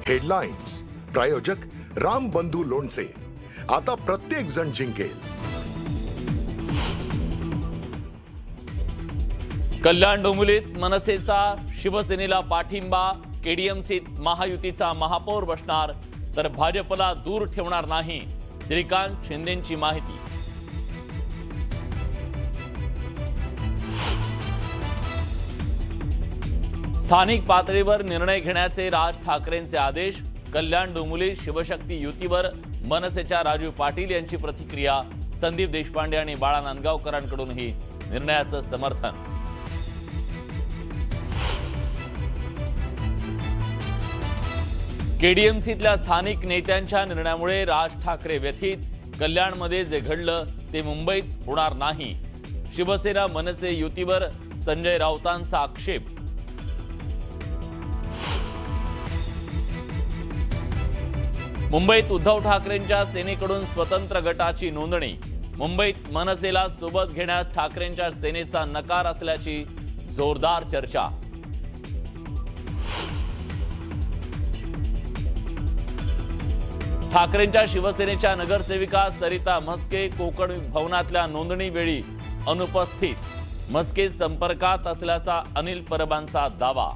Headlines प्रायोजक राम बंधू लोणचे. आता प्रत्येक जण जिंकेल. कल्याण डोंबिवलीत मनसेचा शिवसेनेला पाठिंबा. केडीएमसीत महायुतीचा महापौर बसणार तर भाजपला दूर ठेवणार नाही, श्रीकांत शिंदेंची माहिती. स्थानिक पातळीवर निर्णय घेण्याचे राज ठाकरेंचे आदेश. कल्याण डोंबिवली शिवशक्ती युतीवर मनसेच्या राजू पाटील यांची प्रतिक्रिया. संदीप देशपांडे आणि बाळा नांदगावकरांकडूनही निर्णयाचं समर्थन. केडीएमसीतल्या स्थानिक नेत्यांच्या निर्णयामुळे राज ठाकरे व्यथित. कल्याणमध्ये जे घडलं ते मुंबईत होणार नाही, शिवसेना मनसे युतीवर संजय राऊतांचा आक्षेप. मुंबईत उद्धव ठाकरेंच्या सेनेकडून स्वतंत्र गटाची नोंदणी. मुंबईत मनसेला सोबत घेण्यास ठाकरेंच्या सेनेचा नकार असल्याची जोरदार चर्चा. ठाकरेंच्या शिवसेनेच्या नगरसेविका सरिता म्हस्के कोकण भवनातल्या नोंदणी वेळी अनुपस्थित. म्हस्के संपर्कात असल्याचा अनिल परबांचा दावा.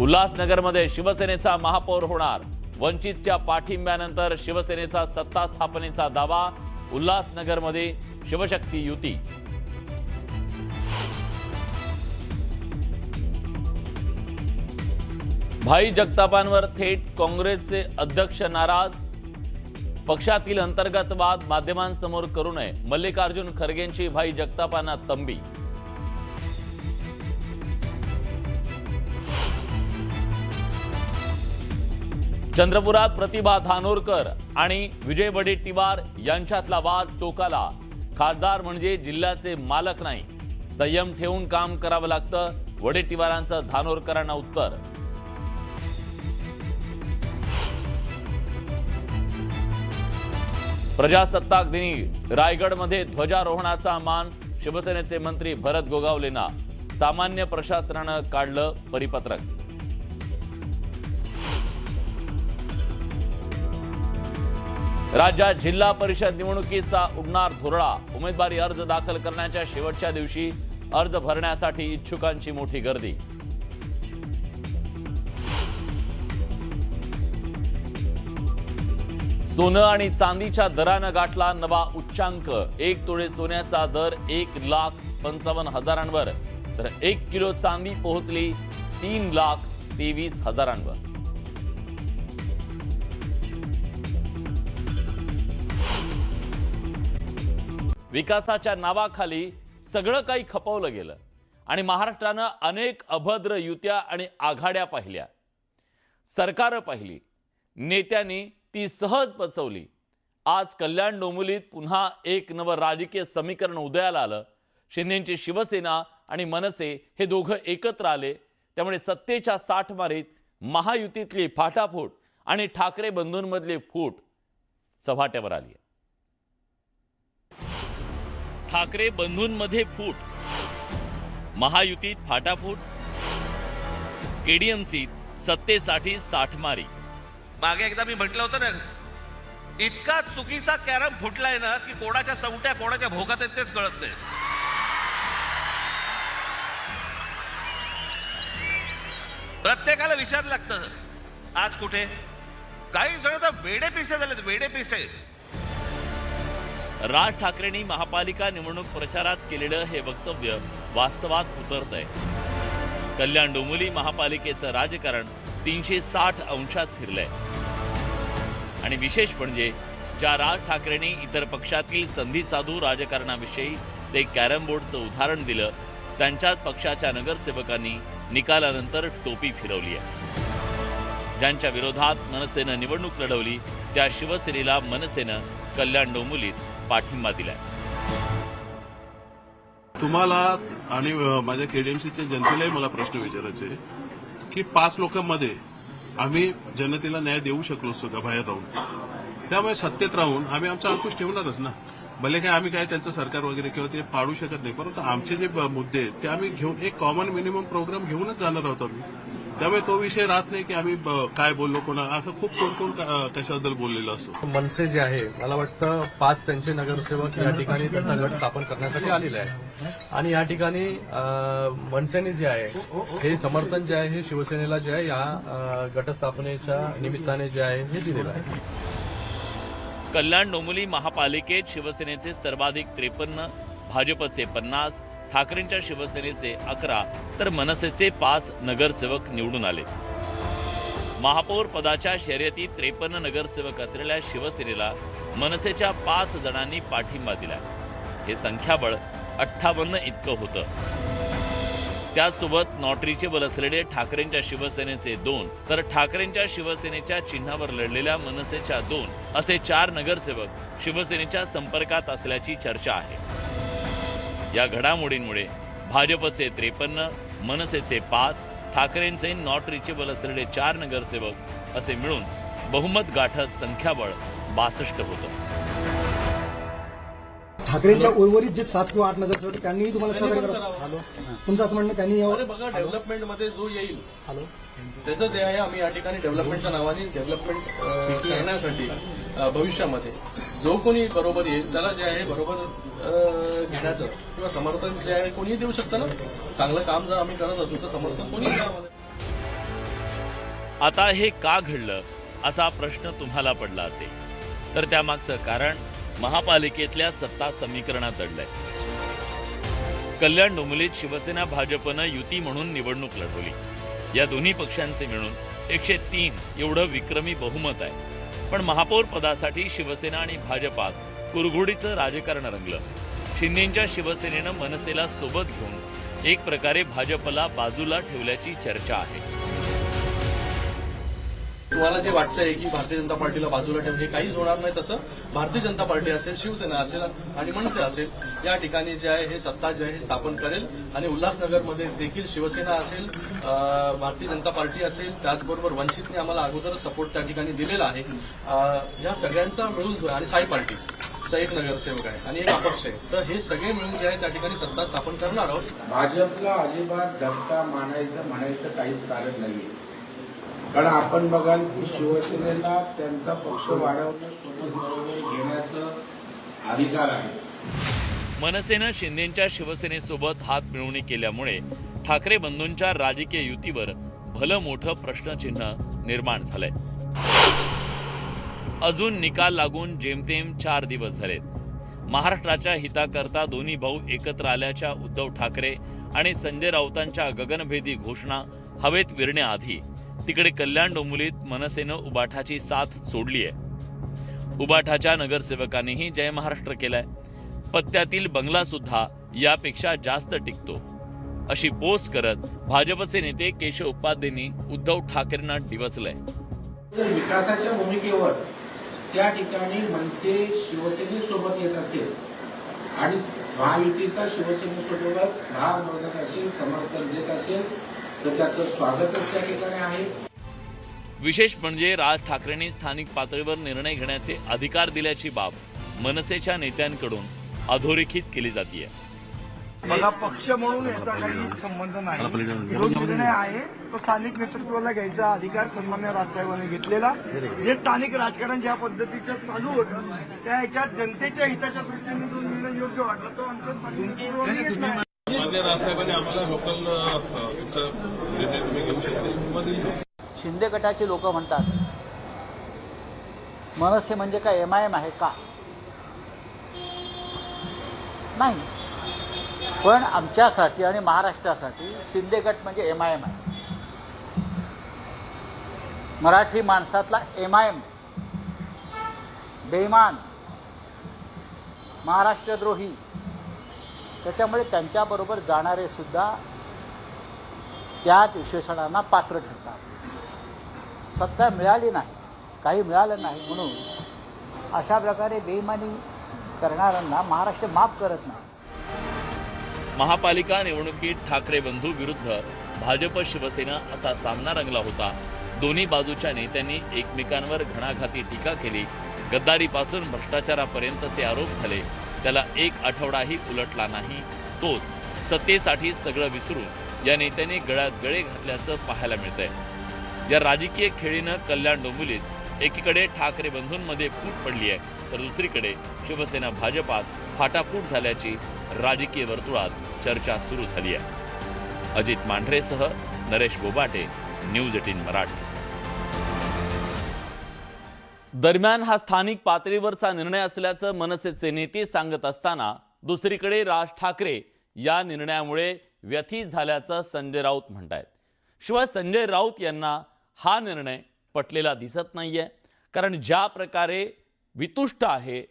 उल्हासनगरमध्ये शिवसेनेचा महापौर होणार. वंचितच्या पाठिंब्यानंतर शिवसेनेचा सत्ता स्थापनेचा दावा. उल्हासनगरमध्ये शिवशक्ती युती. भाई जगतापांवर थेट काँग्रेसचे अध्यक्ष नाराज. पक्षातील अंतर्गत वाद माध्यमांसमोर करू नये, मल्लिकार्जुन खरगेंची भाई जगतापांना तंबी. चंद्रपुरात प्रतिभा धानोरकर आणि विजय वडेट्टीवार यांच्यातला वाद टोकाला. खासदार म्हणजे जिल्ह्याचे मालक नाही, संयम ठेवून काम करावं लागतं, वडेट्टीवारांचं धानोरकरांना उत्तर. प्रजासत्ताक दिनी रायगडमध्ये ध्वजारोहणाचा मान. शिवसेनेचे मंत्री भरत गोगावलेंना सामान्य प्रशासनानं काढलं परिपत्रक. राज्यात जिल्हा परिषद निवडणुकीचा उडणार धुरळा. उमेदवारी अर्ज दाखल करण्याच्या शेवटच्या दिवशी अर्ज भरण्यासाठी इच्छुकांची मोठी गर्दी. सोनं आणि चांदीच्या दरानं गाठला नवा उच्चांक. 1 तोळे सोन्याचा दर 1,55,000 तर 1 किलो चांदी पोहोचली 3,23,000. विकासाच्या नावाखाली सगळं काही खपवलं गेलं आणि महाराष्ट्रानं अनेक अभद्र युत्या आणि आघाड्या पाहिल्या. सरकारं पाहिली, नेत्यांनी ती सहज पचवली. आज कल्याण डोंबिवलीत पुन्हा एक नवं राजकीय समीकरण उदयाला आलं. शिंदेंची शिवसेना आणि मनसे हे दोघं एकत्र आले, त्यामुळे सत्तेच्या साठमारीत महायुतीतली फाटाफूट आणि ठाकरे बंधूंमधली फूट चव्हाट्यावर आली. ठाकरे बंधूंमध्ये फूट, महायुतीत फाटाफूट, केडीएमसीत सत्तेसाठी साठमारी. मागे एकदा मी म्हटलं होतं ना, इतका चुकीचा कॅरम फुटलाय ना की कोणाच्या सवट्या कोणाच्या भोगात आहेत तेच कळत नाही. प्रत्येकाला विचार लागतं आज कुठे. काही जण तर वेडे पिसे झालेत, वेडे पिसे. राज ठाकरेंनी महापालिका निवडणूक प्रचारात केलेलं हे वक्तव्य वास्तवात उतरतंय. कल्याण डोंबिवली महापालिकेचं राजकारण 360 अंशात फिरलंय. आणि विशेष म्हणजे ज्या राज ठाकरेंनी इतर पक्षातील संधी साधू राजकारणाविषयी ते कॅरम बोर्डचं उदाहरण दिलं, त्यांच्याच पक्षाच्या नगरसेवकांनी निकालानंतर टोपी फिरवली आहे. ज्यांच्या विरोधात मनसेनं निवडणूक लढवली त्या शिवसेनेला मनसेनं कल्याण डोंबिवलीत पाठिंबा दिलाय. तुम्हाला आणि माझ्या केडीएमसीच्या जनतेलाही मला प्रश्न विचारायचे की 5 लोकांमध्ये आम्ही जनतेला न्याय देऊ शकलो असतो का बाहेर राहून? त्यामुळे सत्तेत राहून आम्ही आमचा अंकुश ठेवणारच ना. भले काय आम्ही काय त्यांचं सरकार वगैरे किंवा ते पाडू शकत नाही, परंतु आमचे जे मुद्दे आहेत ते आम्ही घेऊन एक कॉमन मिनिमम प्रोग्राम घेऊनच जाणार आहोत आम्ही. त्यामुळे तो विषय राहत नाही की आम्ही काय बोललो कोणा, असं खूप कोण कोण त्याच्याबद्दल बोललेलं असतो. मनसे जे आहे, मला वाटतं 5 त्यांचे नगरसेवक या ठिकाणी त्यांचा गट स्थापन करण्यासाठी आलेले आहे आणि या ठिकाणी मनसेने जे आहे हे समर्थन जे आहे हे शिवसेनेला जे आहे या गटस्थापनेच्या निमित्ताने जे आहे हे दिलेलं आहे. कल्याण डोंबिवली महापालिकेत शिवसेनेचे सर्वाधिक 53, भाजपचे 50, ठाकरेंच्या शिवसेनेचे 11 तर मनसेचे 5 नगरसेवक निवडून आले. महापौर पदाच्या शर्यतीत 53 नगरसेवक असलेल्या शिवसेनेला मनसेच्या 5 जणांनी पाठिंबा दिला. हे संख्याबळ 58 इतकं होतं. त्याचसोबत नॉटरीचे बल असलेले ठाकरेंच्या शिवसेनेचे 2 तर ठाकरेंच्या शिवसेनेच्या चिन्हावर लढलेल्या मनसेच्या 2 असे 4 नगरसेवक शिवसेनेच्या संपर्कात असल्याची चर्चा आहे. या घडामोडींमुळे भाजपचे 53, मनसेचे 5, ठाकरेंचे नॉटरीचे बल असलेले 4 नगरसेवक असे मिळून बहुमत गाठत संख्याबळ 62 होतं. ठाकरेंच्या उर्वरित जे 7 किंवा 8 नगरसेवक त्यांनीही तुम्हाला सहकार्य करावं. तुमचं असं म्हणणं त्यांनी अरे बघा, डेव्हलपमेंटमध्ये जो येईल त्याचं जे आहे आम्ही या ठिकाणी डेव्हलपमेंटच्या नावाने डेव्हलपमेंट करण्यासाठी भविष्यामध्ये जो कोणी बरोबर येईल त्याला जे आहे बरोबर घेण्याचं किंवा समर्थन जे आहे कोणीही देऊ शकतं ना. चांगलं काम जर आम्ही करत असू तर समर्थन कोणी द्या. आता हे का घडलं असा प्रश्न तुम्हाला पडला असेल तर त्यामागचं कारण महापालिकेतल्या सत्ता समीकरणात दडलंय. कल्याण डोंबिवलीत शिवसेना भाजपनं युती म्हणून निवडणूक लढवली. या दोन्ही पक्षांचे मिळून 103 एवढं विक्रमी बहुमत आहे. पण महापौर पदासाठी शिवसेना आणि भाजपात कुरघोडीचं राजकारण रंगलं. शिंदेंच्या शिवसेनेनं मनसेला सोबत घेऊन एक प्रकारे भाजपला बाजूला ठेवल्याची चर्चा आहे. तुम्हाला जे वाटतंय की भारतीय जनता पार्टीला बाजूला ठेवून हे काहीच होणार नाही. तसं भारतीय जनता पार्टी असेल, शिवसेना असेल आणि मनसे असेल या ठिकाणी जे आहे हे सत्ता जे आहे हे स्थापन करेल आणि उल्हासनगरमध्ये देखील शिवसेना असेल, भारतीय जनता पार्टी असेल, त्याचबरोबर वंचितने आम्हाला अगोदरच सपोर्ट त्या ठिकाणी दिलेला आहे. या सगळ्यांचा मिळून जो आहे आणि साई पार्टीचा एक नगरसेवक आहे आणि एक अपक्ष आहे, तर हे सगळे मिळून जे आहे त्या ठिकाणी सत्ता स्थापन करणार आहोत. भाजपला अजिबात धक्का म्हणायचं काहीच कारण नाहीये. कारण आपण बघाल की शिवसेनेला त्यांचा पक्ष वाढवणं, सोबत बरोबर घेण्याचा अधिकार आहे. मनसेनं शिंदेंच्या शिवसेनेसोबत हात मिळवणी केल्यामुळे ठाकरे बंधूंच्या राजकीय युतीवर भलं मोठं प्रश्नचिन्ह निर्माण झालंय. अजून निकाल लागून जेमतेम 4 दिवस झालेत. महाराष्ट्राच्या हिताकरता दोन्ही भाऊ एकत्र आल्याच्या उद्धव ठाकरे आणि संजय राऊतांच्या गगनभेदी घोषणा हवेत विरण्याआधी तिकडे कल्याण डोंबिवलीत मनसेनं उबाठाची साथ सोडली आहे. उबाठाच्या नगरसेवकांनीही जय महाराष्ट्र केलाय. पत्त्यातील बंगला सुद्धा यापेक्षा जास्त टिकतो अशी पोस्ट करत भाजपचे नेते केशव उपाध्येंनी उद्धव ठाकरेंना डिवचलंय. विकासाच्या भूमिकेवर त्या ठिकाणी मनसे शिवसेनेसोबत येत असेल आणि महायुतीचा शिवसेनेसोबत भाग बनत असेल, समर्थन देत असेल तर त्याचं स्वागतच त्या ठिकाणी आहे. विशेष म्हणजे राज ठाकरेंनी स्थानिक पातळीवर निर्णय घेण्याचे अधिकार दिल्याची बाब मनसेच्या नेत्यांकडून अधोरेखित केली जाते. बघा, पक्ष म्हणून याचा काही संबंध नाही. जो निर्णय आहे तो स्थानिक नेतृत्वाला घ्यायचा अधिकार सन्मान्य राजसाहेबांनी घेतलेला. जे स्थानिक राजकारण ज्या पद्धतीचं चालू होतं त्या ह्याच्यात जनतेच्या हिताच्या दृष्टीने जो निर्णय योग्य वाटला तो आमच्या घेतला. राजसाहेबांनी आम्हाला लोकल घेऊ शकते. शिंदे गटाचे लोक म्हणतात मनसे म्हणजे काय MIM आहे का? नाही, पण आमच्यासाठी आणि महाराष्ट्रासाठी शिंदे गट म्हणजे MIM आहे. मराठी माणसातला MIM, बेईमान, महाराष्ट्रद्रोही. त्याच्यामुळे त्यांच्याबरोबर जाणारे सुद्धा त्याच विशेषणांना पात्र ठरतात. सत्ता मिळाली नाही, काही मिळालं नाही म्हणून अशा प्रकारे बेईमानी करणाऱ्यांना महाराष्ट्र माफ करत नाही. महापालिका निवडणुकीत ठाकरे बंधू विरुद्ध भाजप शिवसेना असा सामना रंगला होता. दोन्ही बाजूच्या नेत्यांनी एकमेकांवर घणाघाती टीका केली. गद्दारीपासून भ्रष्टाचारापर्यंतचे आरोप झाले. त्याला एक आठवडाही उलटला नाही, तोच सत्तेसाठी सगळं विसरून या नेत्याने गळ्यात गळे घातल्याचं पाहायला मिळतंय। या राजकीय खेळीनं कल्याण डोंबिवलीत एकीकडे ठाकरे बंधूंमध्ये फूट पडली आहे, तर दुसरीकडे शिवसेना भाजपात फाटाफूट झाल्याची राजकीय वर्तुळात चर्चा सुरू झाली आहे। अजित मांढरेसह नरेश गोबाटे, न्यूज 18 मराठी। दरम्यान हा स्थानिक पातळीवरचा निर्णय असल्याचं मनसेचे नेते सांगत असताना दुसरीकडे राज ठाकरे या निर्णयामुळे व्यथित झाल्याचं संजय राऊत म्हणतायत। शिवाय संजय राऊत यांना हा निर्णय पटलेला दिसत नाहीये, कारण ज्या प्रकारे वितुष्ट आहे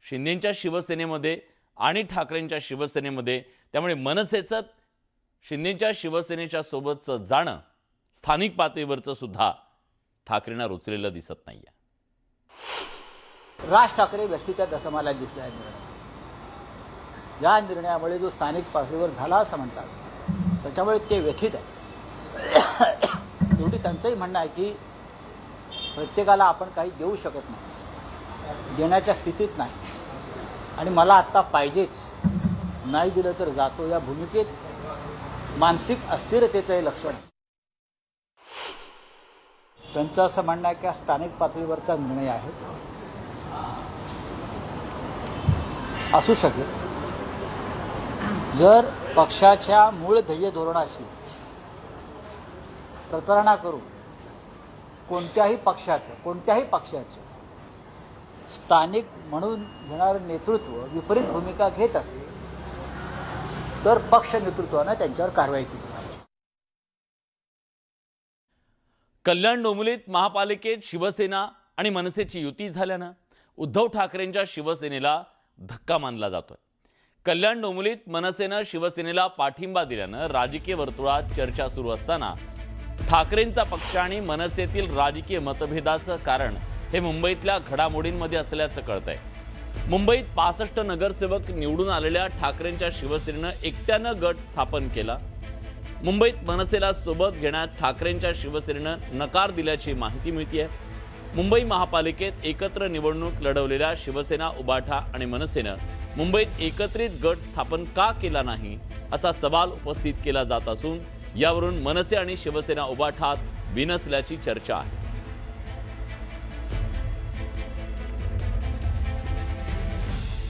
शिंदेंच्या शिवसेनेमध्ये आणि ठाकरेंच्या शिवसेनेमध्ये, त्यामुळे मनसेचं शिंदेंच्या शिवसेनेच्या सोबतचं जाणं स्थानिक पातळीवरचं सुद्धा ठाकरेंना रुचलेलं दिसत नाहीये। राज ठाकरे व्यक्तीच्या जसं मला दिसलं आहे निर्णय, या निर्णयामुळे जो स्थानिक पातळीवर झाला असं म्हणतात त्याच्यामुळे ते व्यथित आहे। शेवटी त्यांचंही म्हणणं आहे की प्रत्येकाला आपण काही देऊ शकत नाही, देण्याच्या स्थितीत नाही, आणि मला आत्ता पाहिजेच, नाही दिलं तर जातो, या भूमिकेत मानसिक अस्थिरतेचं हे लक्षण आहे। त्यांचं असं म्हणणं आहे की हा स्थानिक पातळीवरचा निर्णय आहे, असू शकेल जर पक्षाच्या मूळ ध्येय धोरणाशी प्रतारणा करून कोणत्याही पक्षाचं स्थानिक म्हणून घेणारं नेतृत्व विपरीत भूमिका घेत असेल तर पक्ष नेतृत्वानं त्यांच्यावर कारवाई केली पाहिजे। कल्याण डोंबिवलीत महापालिकेत शिवसेना आणि मनसेची युती झाल्यानं उद्धव ठाकरेंच्या शिवसेनेला धक्का मानला जातोय। कल्याण डोंबिवलीत मनसेनं शिवसेनेला पाठिंबा दिल्यानं राजकीय वर्तुळात चर्चा सुरू असताना ठाकरेंचा पक्ष आणि मनसेतील राजकीय मतभेदाचं कारण हे मुंबईतल्या घडामोडींमध्ये असल्याचं कळतंय। मुंबईत 65 नगरसेवक निवडून आलेल्या ठाकरेंच्या शिवसेनेनं एकट्यानं गट स्थापन केला। मुंबईत मनसेला सोबत घेण्यात ठाकरेंच्या शिवसेनेनं नकार दिल्याची माहिती मिळतेय। मुंबई महापालिकेत एकत्र निवडणूक लढवलेल्या शिवसेना, उबाठा आणि मनसेनं मुंबईत एकत्रित गट स्थापन का केला नाही असा सवाल उपस्थित केला जात असून यावरून मनसे आणि शिवसेना उबाठात बिनसल्याची चर्चा आहे।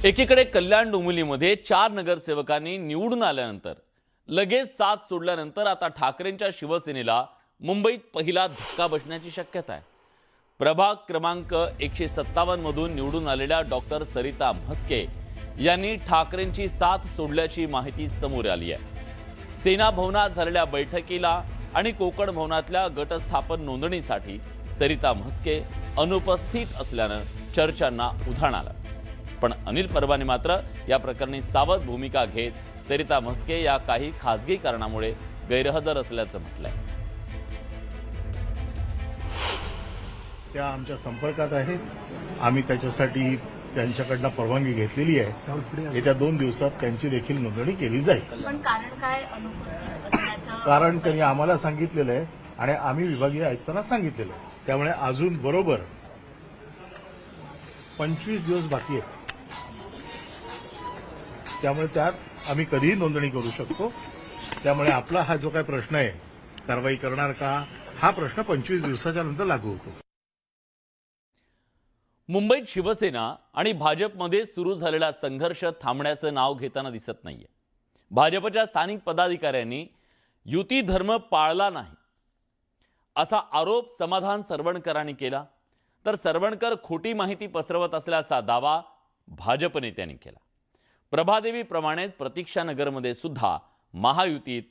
एकीकडे कल्याण डोंबिवलीमध्ये 4 नगरसेवकांनी निवडून आल्यानंतर लगेच साथ सोडल्यानंतर आता ठाकरेंच्या शिवसेनेला मुंबईत पहिला धक्का बसण्याची शक्यता आहे। प्रभाग क्रमांक 157 मधून निवडून आलेल्या डॉक्टर सरिता म्हस्के यांनी ठाकरेंची साथ सोडल्याची माहिती समोर आली आहे। सेना भवनात झालेल्या बैठकीला आणि कोकण भवनातल्या गटस्थापन नोंदणीसाठी सरिता म्हस्के अनुपस्थित असल्यानं चर्चांना उधाण आलं। पण अनिल परबाने मात्र या प्रकरणी सावध भूमिका घेत सरिता म्हस्के या काही खासगी कारणामुळे गैरहजर असल्याचं म्हटलंय। त्या आमच्या संपर्कात आहेत, आम्ही त्याच्यासाठी त्यांच्याकडनं परवानगी घेतलेली आहे। येत्या 2 दिवसात त्यांची देखील नोंदणी केली जाईल। पण कारण काय अनुपस्थित असण्याचं? कारण त्यांनी आम्हाला सांगितलेलं आहे आणि आम्ही विभागीय आयुक्तांना सांगितलेलं आहे, त्यामुळे अजून बरोबर 25 दिवस बाकी आहेत। त्यामुळे त्यात आम्ही कधीही नोंदणी करू शकतो। त्यामुळे आपला हा जो काही प्रश्न आहे, कारवाई करणार का, हा प्रश्न 25 दिवसाच्या नंतर लागू होतो। मुंबईत शिवसेना आणि भाजपमध्ये सुरू झालेला संघर्ष थांबण्याचं नाव घेताना दिसत नाहीये। भाजपच्या स्थानिक पदाधिकाऱ्यांनी युती धर्म पाळला नाही असा आरोप समाधान सरवणकरांनी केला, तर सरवणकर खोटी माहिती पसरवत असल्याचा दावा भाजप नेत्यांनी केला। प्रभादेवीप्रमाणेच प्रतीक्षानगरमध्ये सुद्धा महायुतीत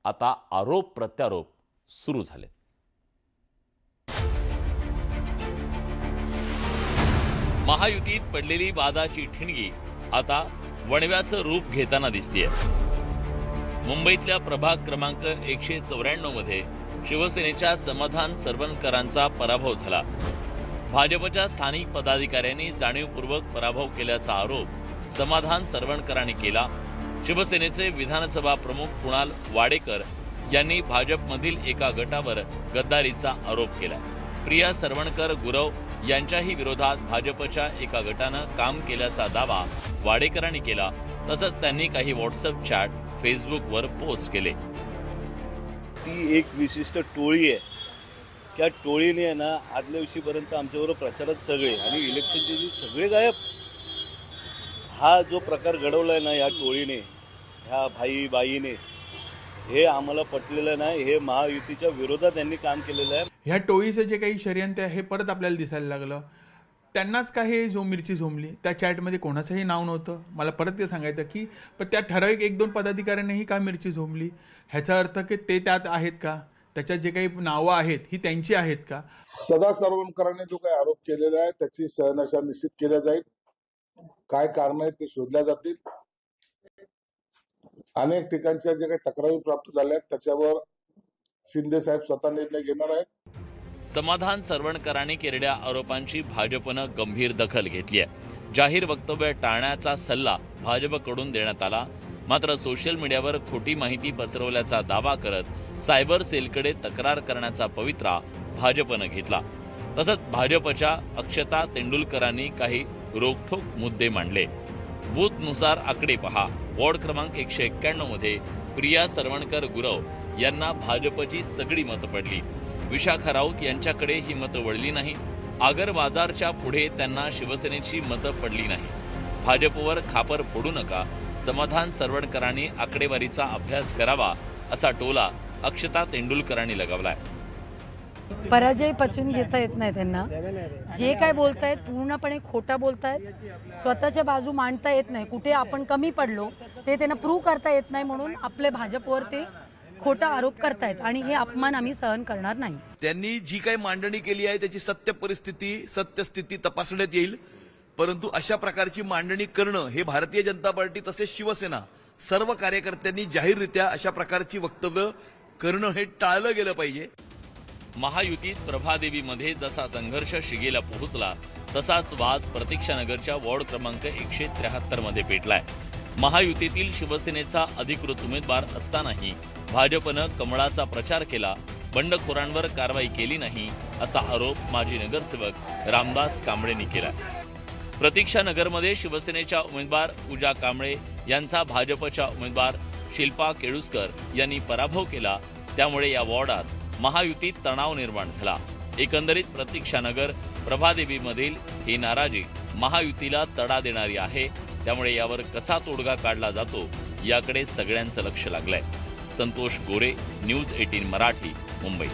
आता आरोप प्रत्यारोप सुरू झाले। महायुतीत पडलेली वादाची ठिणगी आता वणव्याचं रूप घेताना दिसतेय। मुंबईतल्या प्रभाग क्रमांक 194 मध्ये शिवसेनेच्या समाधान सरवणकरांचा पराभव झाला। भाजपच्या स्थानिक पदाधिकाऱ्यांनी जाणीवपूर्वक पराभव केल्याचा आरोप समाधान सरवणकरांनी केला। शिवसेनेचे विधानसभा प्रमुख कुणाल वाडेकर यांनी भाजपमधील एका गटावर गद्दारीचा आरोप केला। प्रिया सरवणकर, गुरव यांच्याही विरोधात भाजपच्या एका गटानं काम केल्याचा दावा वाडेकरांनी केला. तसंच त्यांनी काही व्हॉट्सअप चॅट फेसबुकवर पोस्ट केले. ती एक विशिष्ट टोळी आहे. त्या टोळीने आहे ना आदल्या दिवशीपर्यंत आमच्याबरोबर प्रचारात सगळे आणि इलेक्शनचे दिवशी सगळे गायब. हा जो प्रकार घडवलाय ना या टोळीने, ह्या भाई बाईने, हे आम्हाला पटलेलं नाही. हे महायुतीच्या विरोधात त्यांनी काम केलेलं आहे. ह्या टोळीचं जे काही षडयंत्र आहे हे परत आपल्याला दिसायला लागलं. त्यांनाच का हे मिरची झोंबली. त्या चॅटमध्ये कोणाचंही नाव नव्हतं. मला परत ते सांगायचं की पण त्या ठराविक 1-2 पदाधिकाऱ्यांनीही का मिरची झोंबली. ह्याचा अर्थ की ते त्यात आहेत का, त्याच्यात जे काही नावं आहेत ही त्यांची आहेत का. सदा सारवणकरांनी जो काही आरोप केलेला आहे त्याची सहनशा निश्चित केल्या जाईल. काय कारण आहेत ते शोधल्या जातील. अनेक ठिकाणच्या जे काही तक्रारी प्राप्त झाल्या आहेत त्याच्यावर शिंदे साहेब स्वतः निर्णय घेणार आहेत. समाधान सरवणकरांनी केलेल्या आरोपांची भाजपनं गंभीर दखल घेतली आहे. जाहीर वक्तव्य टाळण्याचा सल्ला भाजपकडून देण्यात आला. मात्र सोशल मीडियावर खोटी माहिती पसरवल्याचा दावा करत सायबर सेलकडे तक्रार करण्याचा पवित्रा भाजपनं घेतला. तसंच भाजपच्या अक्षता तेंडुलकरांनी काही रोखठोक मुद्दे मांडले. बूथनुसार आकडे पहा. वॉर्ड क्रमांक 191 मध्ये प्रिया सरवणकर गुरव यांना भाजपची सगळी मतं पडली. विशाखा राऊत यांच्याकडे ही मतं वळली नाही. आगर बाजारच्या पुढे त्यांना शिवसेनेची मतं पडली नाही. भाजपवर खापर फोडू नका. समाधान सरवणकरांनी आकडेवारीचा अभ्यास करावा असा टोला अक्षता तेंडुलकरांनी लगावलाय. पराजय पचून घेता येत नाही त्यांना. जे काय बोलतायत पूर्णपणे खोटा बोलतायत. स्वतःच्या बाजू मांडता येत नाही. कुठे आपण कमी पडलो ते त्यांना प्रूव्ह करता येत नाही म्हणून आपले भाजपवर ते खोटा आरोप करतायत आणि हे अपमान आम्ही सहन करणार नाही. त्यांनी जी काही मांडणी केली आहे त्याची सत्यस्थिती तपासण्यात येईल. परंतु अशा प्रकारची मांडणी करणं हे भारतीय जनता पार्टी तसेच शिवसेना सर्व कार्यकर्त्यांनी जाहीररित्या अशा प्रकारची वक्तव्य करणं हे टाळलं गेलं पाहिजे. महायुतीत प्रभादेवीमध्ये जसा संघर्ष शिगेला पोहोचला तसाच वाद प्रतीक्षानगरच्या वॉर्ड क्रमांक 173 मध्ये पेटलाय. महायुतीतील शिवसेनेचा अधिकृत उमेदवार असतानाही भाजपनं कमळाचा प्रचार केला. बंडखोरांवर कारवाई केली नाही असा आरोप माजी नगरसेवक रामदास कांबळेंनी केला. प्रतीक्षानगरमध्ये शिवसेनेच्या उमेदवार पूजा कांबळे यांचा भाजपच्या उमेदवार शिल्पा केळुसकर यांनी पराभव केला. त्यामुळे या वॉर्डात महायुतीत तणाव निर्माण झाला. एकंदरीत प्रतीक्षानगर प्रभादेवीमधील ही नाराजी महायुतीला तडा देणारी आहे. त्यामुळे यावर कसा तोडगा काढला जातो याकडे सगळ्यांचं लक्ष लागलंय. संतोष गोरे, न्यूज 18 मराठी, मुंबई.